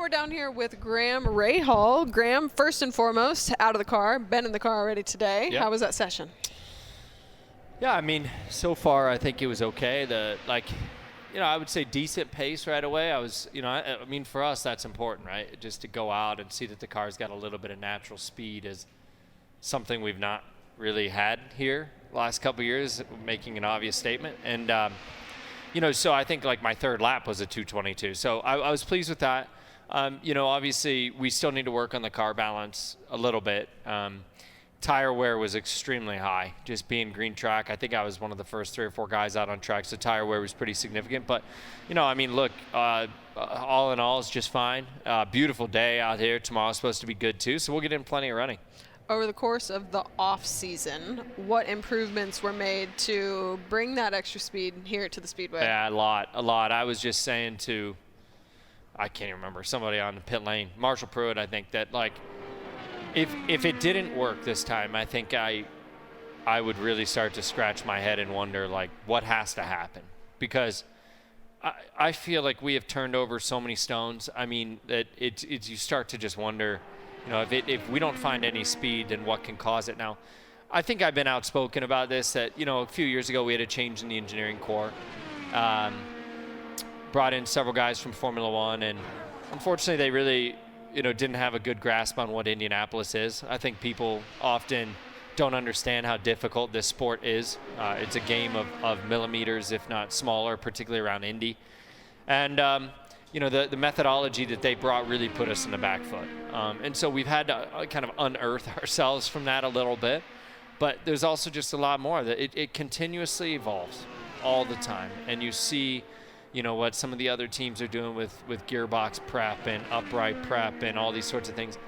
we're down here with Graham Rahal. Graham, first and foremost, out of the car, been in the car already today. Yep. How was that session? Yeah, I mean, so far I think it was okay. I would say decent pace right away. I mean, for us that's important, right? Just to go out and see that the car's got a little bit of natural speed is something we've not really had here the last couple of years, making an obvious statement. And so I think like my third lap was a 2:22. So I was pleased with that. Obviously we still need to work on the car balance a little bit. Tire wear was extremely high, just being green track. I think I was one of the first 3 or 4 guys out on track, so tire wear was pretty significant. But, look, all in all, it's just fine. Beautiful day out here. Tomorrow's supposed to be good, too, so we'll get in plenty of running. Over the course of the off-season, what improvements were made to bring that extra speed here to the Speedway? Yeah, a lot. I was just saying to, I can't even remember, somebody on the pit lane, Marshall Pruitt, I think, that, if it didn't work this time, I think I would really start to scratch my head and wonder, what has to happen? Because I feel like we have turned over so many stones. I mean, that you start to just wonder, if we don't find any speed, then what can cause it? Now, I think I've been outspoken about this, that, a few years ago we had a change in the engineering core. Brought in several guys from Formula One, and unfortunately they really didn't have a good grasp on what Indianapolis is. I think people often don't understand how difficult this sport is. It's a game of millimeters, if not smaller, particularly around Indy. And, the methodology that they brought really put us in the back foot. And so we've had to kind of unearth ourselves from that a little bit. But there's also just a lot more. It continuously evolves all the time. And you see what some of the other teams are doing with gearbox prep and upright prep and all these sorts of things.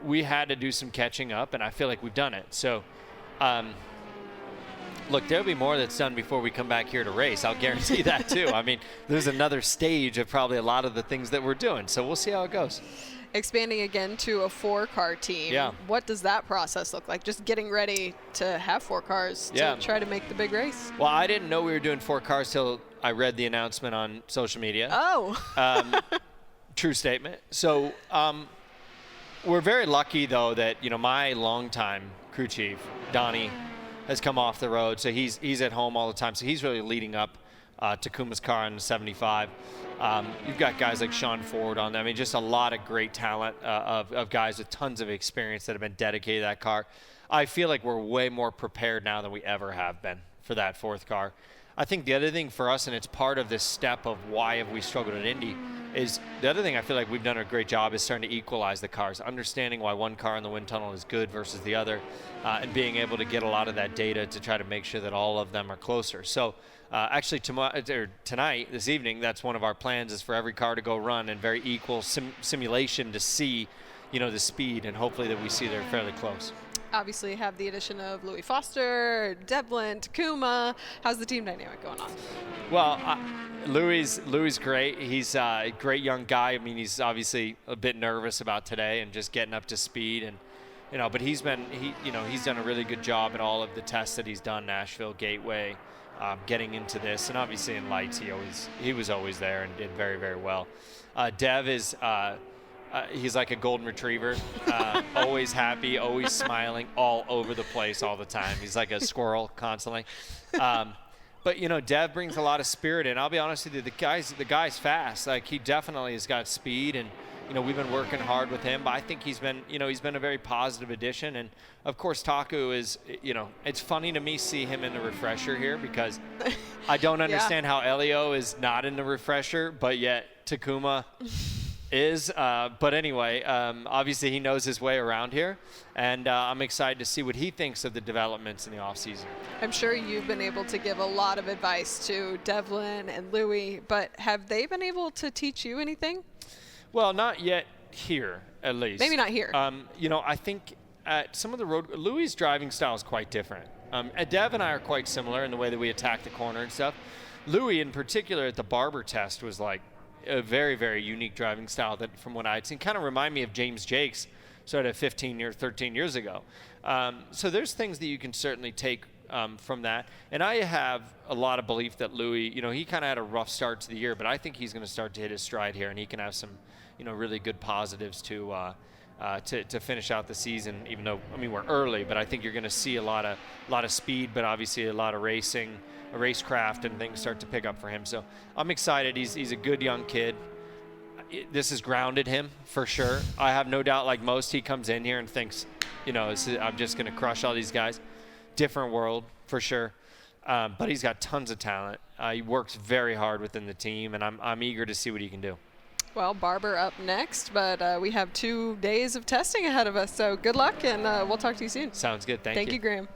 We had to do some catching up, and I feel like we've done it. So, look, there'll be more that's done before we come back here to race. I'll guarantee that, too. I mean, there's another stage of probably a lot of the things that we're doing. So we'll see how it goes. Expanding again to a 4-car team. Yeah. What does that process look like? Just getting ready to have 4 cars to try to make the big race? Well, I didn't know we were doing 4 cars till I read the announcement on social media. Oh. True statement. So we're very lucky, though, that, my longtime crew chief, Donnie, has come off the road. So he's at home all the time. So he's really leading up Takuma's car on the 75. You've got guys like Sean Ford on there. I mean, just a lot of great talent of guys with tons of experience that have been dedicated to that car. I feel like we're way more prepared now than we ever have been for that 4th car. I think the other thing for us, and it's part of this step of why have we struggled at Indy, is the other thing I feel like we've done a great job is starting to equalize the cars, understanding why one car in the wind tunnel is good versus the other, and being able to get a lot of that data to try to make sure that all of them are closer. So actually tonight, this evening, that's one of our plans, is for every car to go run in very equal simulation to see, the speed, and hopefully that we see they're fairly close. Obviously have the addition of Louis Foster, Devlin, Takuma. How's the team dynamic going on? Well, Louis great. He's a great young guy. I mean, he's obviously a bit nervous about today and just getting up to speed, and but he's done a really good job at all of the tests that he's done, Nashville, Gateway, getting into this, and obviously in lights he was always there and did very, very well. Dev is he's like a golden retriever, always happy, always smiling, all over the place all the time. He's like a squirrel constantly. But Dev brings a lot of spirit in. I'll be honest with you, the guy's fast. Like, he definitely has got speed, and we've been working hard with him. But I think he's been a very positive addition. And of course, Taku is, it's funny to me see him in the refresher here, because I don't understand how Elio is not in the refresher, but yet Takuma is. But anyway, obviously he knows his way around here, and I'm excited to see what he thinks of the developments in the offseason. I'm sure you've been able to give a lot of advice to Devlin and Louis, but have they been able to teach you anything? Well, not yet here, at least. Maybe not here. I think at some of the road, Louis' driving style is quite different. Dev and I are quite similar in the way that we attack the corner and stuff. Louis, in particular, at the Barber test was like a very, very unique driving style that, from what I'd seen, kind of remind me of James Jakes sort of 13 years ago. So there's things that you can certainly take from that. And I have a lot of belief that Louis, he kind of had a rough start to the year, but I think he's going to start to hit his stride here, and he can have some, really good positives to finish out the season. Even though, we're early, but I think you're going to see a lot of speed, but obviously a lot of racing, a racecraft, and things start to pick up for him. So I'm excited. He's a good young kid. This has grounded him for sure. I have no doubt, like most, he comes in here and thinks, I'm just going to crush all these guys. Different world for sure. But he's got tons of talent. He works very hard within the team, and I'm eager to see what he can do. Well, Barber up next, but we have 2 days of testing ahead of us. So good luck, and we'll talk to you soon. Sounds good. Thank you. Thank you, Graham.